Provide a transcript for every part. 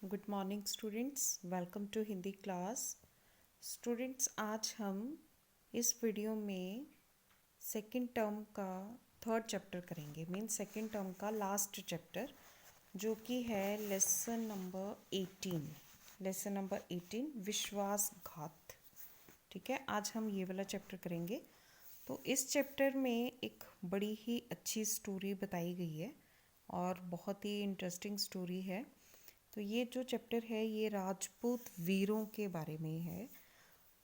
Good morning students, welcome to Hindi class. Students, आज हम इस वीडियो में सेकंड टर्म का थर्ड चैप्टर करेंगे। मीन सेकंड टर्म का लास्ट चैप्टर, जो कि है लेसन नंबर 18। लेसन नंबर 18 विश्वासघात। ठीक है, आज हम ये वाला चैप्टर करेंगे। तो इस चैप्टर में एक बड़ी ही अच्छी स्टोरी बताई गई है और बहुत ही इंटरेस्टिंग स्टोरी है। तो ये जो चैप्टर है ये राजपूत वीरों के बारे में है।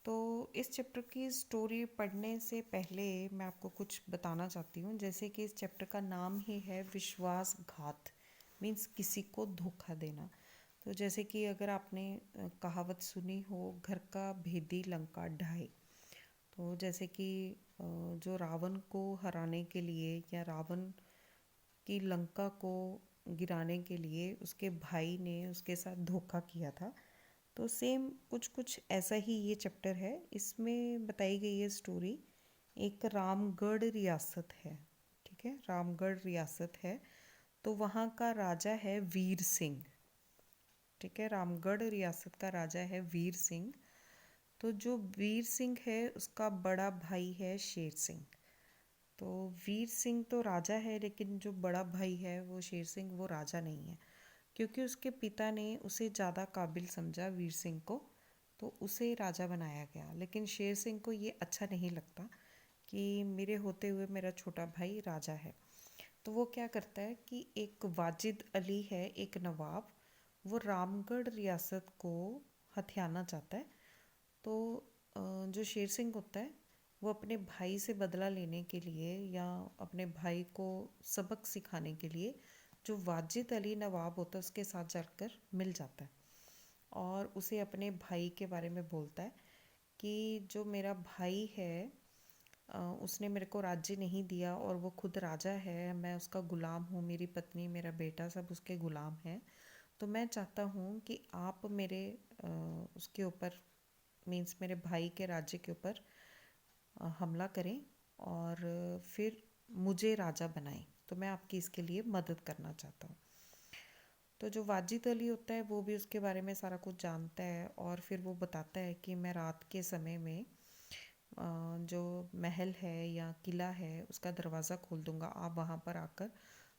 तो इस चैप्टर की स्टोरी पढ़ने से पहले मैं आपको कुछ बताना चाहती हूँ। जैसे कि इस चैप्टर का नाम ही है विश्वासघात, मीन्स किसी को धोखा देना। तो जैसे कि अगर आपने कहावत सुनी हो, घर का भेदी लंका ढाए। तो जैसे कि जो रावण को हराने के लिए या रावण की लंका को गिराने के लिए उसके भाई ने उसके साथ धोखा किया था। तो सेम कुछ कुछ ऐसा ही ये चैप्टर है। इसमें बताई गई है स्टोरी। एक रामगढ़ रियासत है। ठीक है, रामगढ़ रियासत है। तो वहाँ का राजा है वीर सिंह। ठीक है, रामगढ़ रियासत का राजा है वीर सिंह। तो जो वीर सिंह है उसका बड़ा भाई है शेर सिंह। तो वीर सिंह तो राजा है, लेकिन जो बड़ा भाई है वो शेर सिंह, वो राजा नहीं है। क्योंकि उसके पिता ने उसे ज़्यादा काबिल समझा वीर सिंह को, तो उसे राजा बनाया गया। लेकिन शेर सिंह को ये अच्छा नहीं लगता कि मेरे होते हुए मेरा छोटा भाई राजा है। तो वो क्या करता है कि एक वाजिद अली है, एक नवाब, वो रामगढ़ रियासत को हथियाना चाहता है। तो जो शेर सिंह होता है वो अपने भाई से बदला लेने के लिए या अपने भाई को सबक सिखाने के लिए जो वाजिद अली नवाब होता है उसके साथ जाकर मिल जाता है और उसे अपने भाई के बारे में बोलता है कि जो मेरा भाई है उसने मेरे को राज्य नहीं दिया और वो खुद राजा है। मैं उसका गुलाम हूँ, मेरी पत्नी मेरा बेटा सब उसके गुलाम हैं। तो मैं चाहता हूँ कि आप मेरे उसके ऊपर, मीन्स मेरे भाई के राज्य के ऊपर हमला करें और फिर मुझे राजा बनाएं। तो मैं आपकी इसके लिए मदद करना चाहता हूँ। तो जो वाजिद अली होता है वो भी उसके बारे में सारा कुछ जानता है और फिर वो बताता है कि मैं रात के समय में जो महल है या किला है उसका दरवाज़ा खोल दूंगा, आप वहाँ पर आकर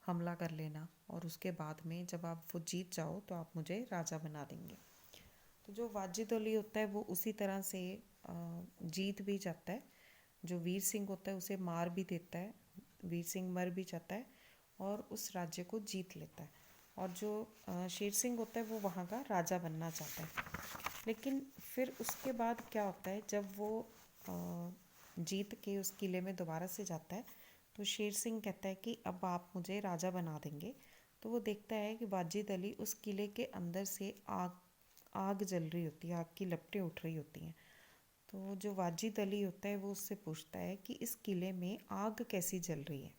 हमला कर लेना और उसके बाद में जब आप वो जीत जाओ तो आप मुझे राजा बना देंगे। तो जो वाजिद अली होता है वो उसी तरह से जीत भी जाता है। जो वीर सिंह होता है उसे मार भी देता है, वीर सिंह मर भी जाता है और उस राज्य को जीत लेता है। और जो शेर सिंह होता है वो वहाँ का राजा बनना चाहता है। लेकिन फिर उसके बाद क्या होता है, जब वो जीत के उस किले में दोबारा से जाता है तो शेर सिंह कहता है कि अब आप मुझे राजा बना देंगे। तो वो देखता है कि वाजिद अली उस किले के अंदर से आग आग जल रही होती है, आग की लपटें उठ रही होती हैं। तो जो वाजिद अली होता है वो उससे पूछता है कि इस किले में आग कैसी जल रही है।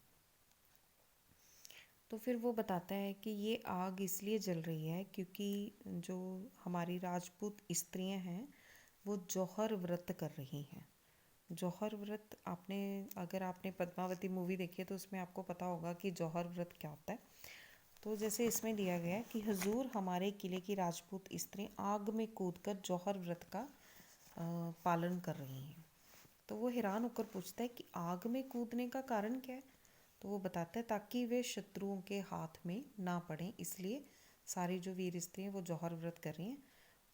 तो फिर वो बताता है कि ये आग इसलिए जल रही है क्योंकि जो हमारी राजपूत स्त्रियां हैं वो जौहर व्रत कर रही हैं। जौहर व्रत, आपने अगर आपने पद्मावती मूवी देखी है तो उसमें आपको पता होगा कि जौहर व्रत क्या होता है। तो जैसे इसमें दिया गया है कि हजूर हमारे किले की राजपूत स्त्री आग में कूदकर जौहर व्रत का पालन कर रही हैं। तो वो हैरान होकर पूछता है कि आग में कूदने का कारण क्या है। तो वो बताता है ताकि वे शत्रुओं के हाथ में ना पड़ें, इसलिए सारी जो वीर स्त्री हैं वो जौहर व्रत कर रही हैं।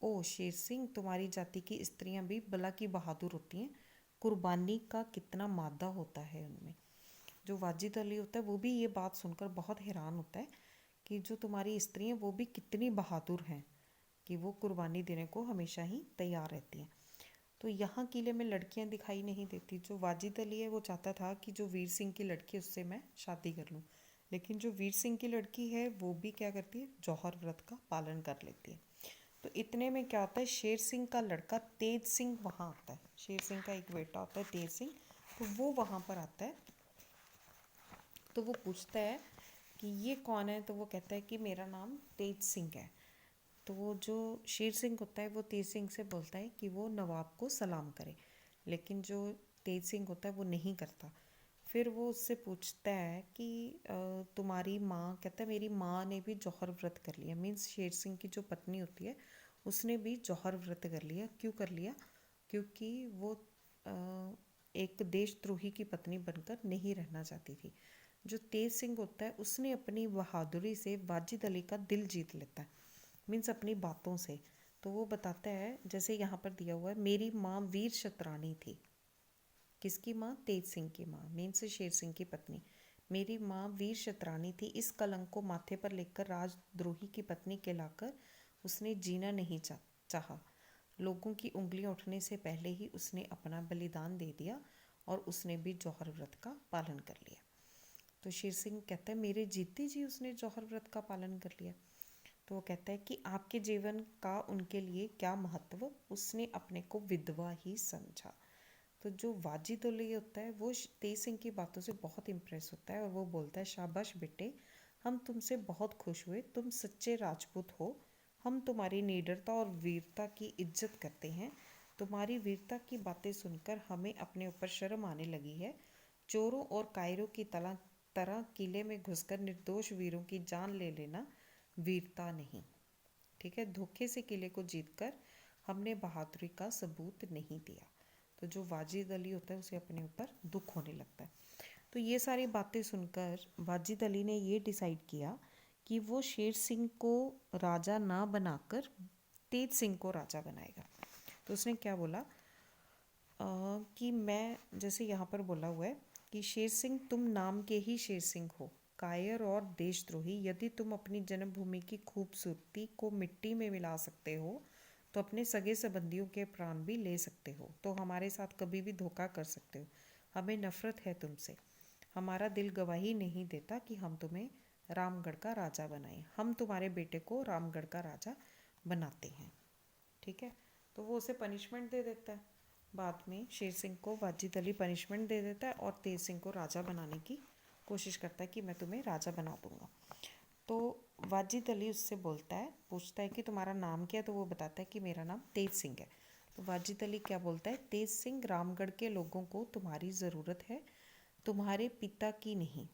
ओ शेर सिंह, तुम्हारी जाति की स्त्रियां भी बला की बहादुर होती हैं, कुर्बानी का कितना मादा होता है उनमें। जो वाजिद अली होता है वो भी ये बात सुनकर बहुत हैरान होता है कि जो तुम्हारी स्त्री हैं वो भी कितनी बहादुर हैं कि वो कुर्बानी देने को हमेशा ही तैयार रहती हैं। तो यहाँ किले में लड़कियाँ दिखाई नहीं देती। जो वाजिद अली है वो चाहता था कि जो वीर सिंह की लड़की उससे मैं शादी कर लूँ, लेकिन जो वीर सिंह की लड़की है वो भी क्या करती है, जौहर व्रत का पालन कर लेती है। तो इतने में क्या होता है, शेर सिंह का लड़का तेज सिंह वहाँ आता है। शेर सिंह का एक बेटा होता है तेज सिंह, तो वो वहाँ पर आता है। तो वो पूछता है कि ये कौन है। तो वो कहता है कि मेरा नाम तेज सिंह है। तो वो जो शेर सिंह होता है वो तेज सिंह से बोलता है कि वो नवाब को सलाम करे, लेकिन जो तेज सिंह होता है वो नहीं करता। फिर वो उससे पूछता है कि तुम्हारी माँ, कहता है मेरी माँ ने भी जौहर व्रत कर लिया। मीन्स शेर सिंह की जो पत्नी होती है उसने भी जौहर व्रत कर लिया। क्यों कर लिया? क्योंकि वो एक देशद्रोही की पत्नी बनकर नहीं रहना चाहती थी। जो तेज सिंह होता है उसने अपनी बहादुरी से वाजिद अली का दिल जीत लेता है, मीन्स अपनी बातों से। तो वो बताता है, जैसे यहाँ पर दिया हुआ है, मेरी माँ वीर शतरानी थी। किसकी माँ? तेज सिंह की माँ, मीन्स शेर सिंह की पत्नी। मेरी माँ वीर शतरानी थी, इस कलंक को माथे पर लेकर राजद्रोही की पत्नी कहलाकर उसने जीना नहीं चाहा। लोगों की उंगलियां उठने से पहले ही उसने अपना बलिदान दे दिया और उसने भी जौहर व्रत का पालन कर लिया। तो शेर सिंह कहता है मेरे जीते जी उसने जौहर व्रत का पालन कर लिया। तो वो कहता है कि आपके जीवन का उनके लिए क्या महत्व, उसने अपने को विधवा ही समझा। तो जो वाजिद अली होता है वो तेज सिंह की बातों से बहुत इम्प्रेस होता है और वो बोलता है शाबाश बेटे, हम तुमसे बहुत खुश हुए, तुम सच्चे राजपूत हो। हम तुम्हारी निडरता और वीरता की इज्जत करते हैं। तुम्हारी वीरता की बातें सुनकर हमें अपने ऊपर शर्म आने लगी है। चोरों और कायरों की तरह तरह किले में घुसकर निर्दोष वीरों की जान ले लेना वीरता नहीं। ठीक है, धोखे से किले को जीतकर हमने बहादुरी का सबूत नहीं दिया। तो जो वाजिद अली होता है उसे अपने ऊपर दुख होने लगता है। तो ये सारी बातें सुनकर वाजिद अली ने ये डिसाइड किया कि वो शेर सिंह को राजा ना बनाकर तेज सिंह को राजा बनाएगा। तो उसने क्या बोला कि मैं, जैसे यहाँ पर बोला हुआ है कि शेर सिंह तुम नाम के ही शेर सिंह हो, कायर और देशद्रोही। यदि तुम अपनी जन्मभूमि की खूबसूरती को मिट्टी में मिला सकते हो तो अपने सगे संबंधियों के प्राण भी ले सकते हो, तो हमारे साथ कभी भी धोखा कर सकते हो। हमें नफरत है तुमसे। हमारा दिल गवाही नहीं देता कि हम तुम्हें रामगढ़ का राजा बनाएं। हम तुम्हारे बेटे को रामगढ़ का राजा बनाते हैं। ठीक है, तो वो उसे पनिशमेंट दे देता है। बाद में शेर सिंह को वाजिद अली पनिशमेंट दे देता है और तेज सिंह को राजा बनाने की कोशिश करता है कि मैं तुम्हें राजा बना दूंगा। तो वाजिद अली उससे बोलता है, पूछता है कि तुम्हारा नाम क्या है? तो वो बताता है कि मेरा नाम तेज सिंह है। तो वाजिद अली क्या बोलता है? तेज सिंह, रामगढ़ के लोगों को तुम्हारी ज़रूरत है, तुम्हारे पिता की नहीं।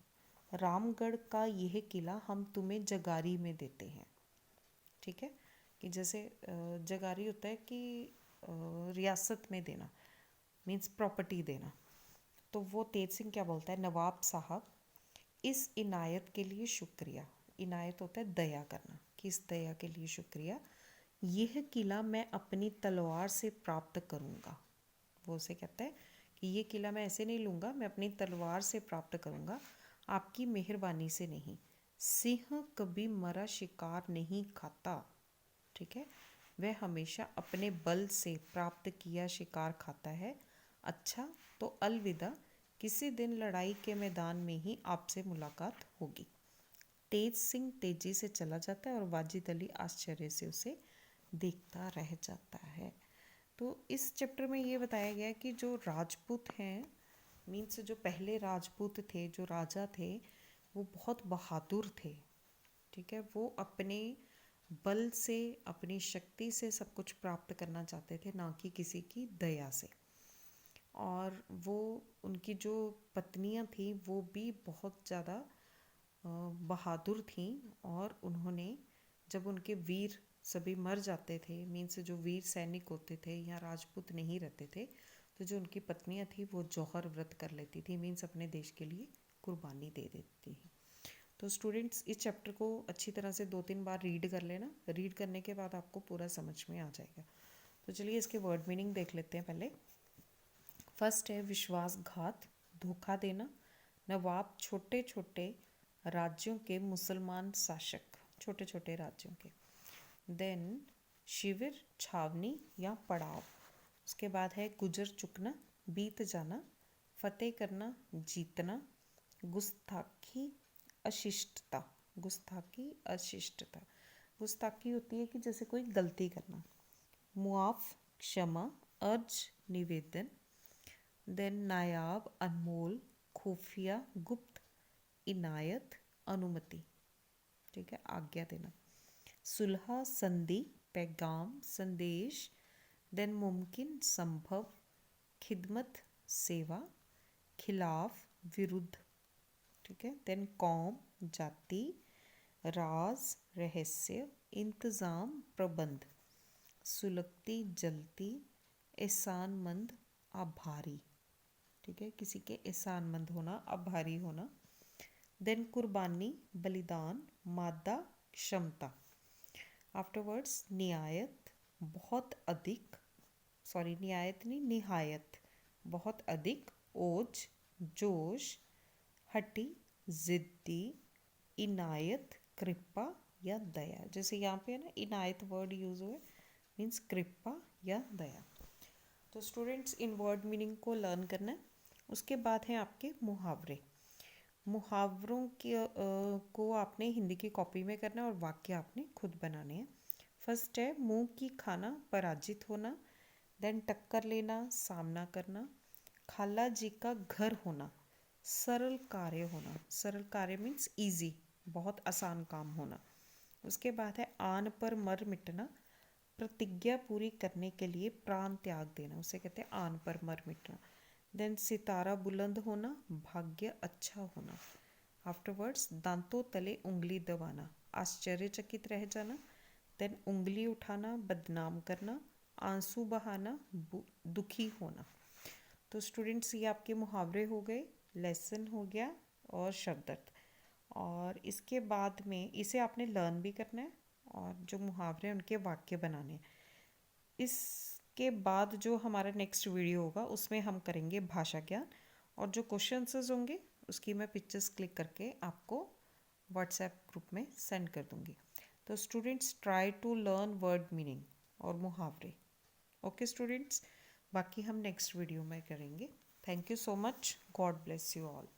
रामगढ़ का यह किला हम तुम्हें जगारी में देते हैं। ठीक है, कि जैसे जगारी होता है कि रियासत में देना, मीन्स प्रॉपर्टी देना। तो वो तेज सिंह क्या बोलता है? नवाब साहब, इस इनायत के लिए शुक्रिया। इनायत होता है दया करना, कि इस दया के लिए शुक्रिया। यह किला मैं अपनी तलवार से प्राप्त करूँगा। वो उसे कहता है कि ये किला मैं ऐसे नहीं लूँगा, मैं अपनी तलवार से प्राप्त करूँगा, आपकी मेहरबानी से नहीं। सिंह कभी मरा शिकार नहीं खाता। ठीक है, वह हमेशा अपने बल से प्राप्त किया शिकार खाता है। अच्छा, तो अलविदा, किसी दिन लड़ाई के मैदान में ही आपसे मुलाकात होगी। तेज सिंह तेजी से चला जाता है और वाजिद अली आश्चर्य से उसे देखता रह जाता है। तो इस चैप्टर में ये बताया गया है कि जो राजपूत हैं, मीन्स जो पहले राजपूत थे, जो राजा थे, वो बहुत बहादुर थे। ठीक है, वो अपने बल से, अपनी शक्ति से सब कुछ प्राप्त करना चाहते थे, ना कि किसी की दया से। और वो, उनकी जो पत्नियां थी वो भी बहुत ज़्यादा बहादुर थीं। और उन्होंने, जब उनके वीर सभी मर जाते थे, मीन्स जो वीर सैनिक होते थे या राजपूत नहीं रहते थे, तो जो उनकी पत्नियां थी वो जौहर व्रत कर लेती थी, मीन्स अपने देश के लिए कुर्बानी दे देती थी। तो स्टूडेंट्स इस चैप्टर को अच्छी तरह से 2-3 बार रीड कर लेना। रीड करने के बाद आपको पूरा समझ में आ जाएगा। तो चलिए इसके वर्ड मीनिंग देख लेते हैं पहले। फर्स्ट है विश्वासघात, धोखा देना। नवाब, छोटे छोटे राज्यों के मुसलमान शासक, छोटे छोटे राज्यों के। देन शिविर, छावनी या पड़ाव। उसके बाद है गुजर चुकना, बीत जाना। फतेह करना, जीतना। गुस्ताखी, अशिष्टता। गुस्ताखी, अशिष्टता। गुस्ताखी होती है कि जैसे कोई गलती करना। मुआफ, क्षमा, अर्ज, निवेदन। देन नायाब, अनमोल, खुफिया, गुप्त। इनायत, अनुमति। ठीक है, आज्ञा देना। सुलह, संधि, पैगाम, संदेश। देन मुमकिन, संभव। खिदमत, सेवा। खिलाफ, विरुद्ध, ठीक है। देन कौम जाति, राज रहस्य, इंतज़ाम प्रबंध, सुलगती जलती, एहसानमंद आभारी, ठीक है, किसी के एहसानमंद होना, आभारी होना। देन कुर्बानी बलिदान, मादा क्षमता। आफ्टरवर्ड्स नियायत बहुत अधिक, सॉरी नियायत नहीं निहायत, बहुत अधिक, ओज जोश, हटी जिद्दी, इनायत कृपा या दया। जैसे यहाँ पे है ना इनायत वर्ड यूज हुए, मीन्स कृपा या दया। तो स्टूडेंट्स इन वर्ड मीनिंग को लर्न करना है। उसके बाद हैं आपके मुहावरे। मुहावरों के को आपने हिंदी की कॉपी में करना है और वाक्य आपने खुद बनाने हैं। फर्स्ट है मुंह की खाना पराजित होना, देन टक्कर लेना सामना करना, खाला जी का घर होना, सरल कार्य होना, सरल कार्य मीन्स इजी, बहुत आसान काम होना। उसके बाद है आन पर मर मिटना, प्रतिज्ञा पूरी करने के लिए प्राण त्याग देना, उसे कहते हैं आन पर मर मिटना। देन सितारा बुलंद होना, भाग्य अच्छा होना। आफ्टरवर्ड्स दांतों तले उंगली दबाना, आश्चर्यचकित रह जाना। देन उंगली उठाना बदनाम करना, आंसू बहाना दुखी होना। तो स्टूडेंट्स ये आपके मुहावरे हो गए, लेसन हो गया और शब्दार्थ। और इसके बाद में इसे आपने लर्न भी करना है और जो मुहावरे हैं उनके वाक्य बनाने हैं। इसके बाद जो हमारा नेक्स्ट वीडियो होगा उसमें हम करेंगे भाषा ज्ञान, और जो क्वेश्चन आंसर्स होंगे उसकी मैं पिक्चर्स क्लिक करके आपको व्हाट्सएप ग्रुप में सेंड कर दूंगी। तो students try to learn word meaning और मुहावरे। ओके स्टूडेंट्स, बाकी हम नेक्स्ट वीडियो में करेंगे। Thank you so much, God bless you all.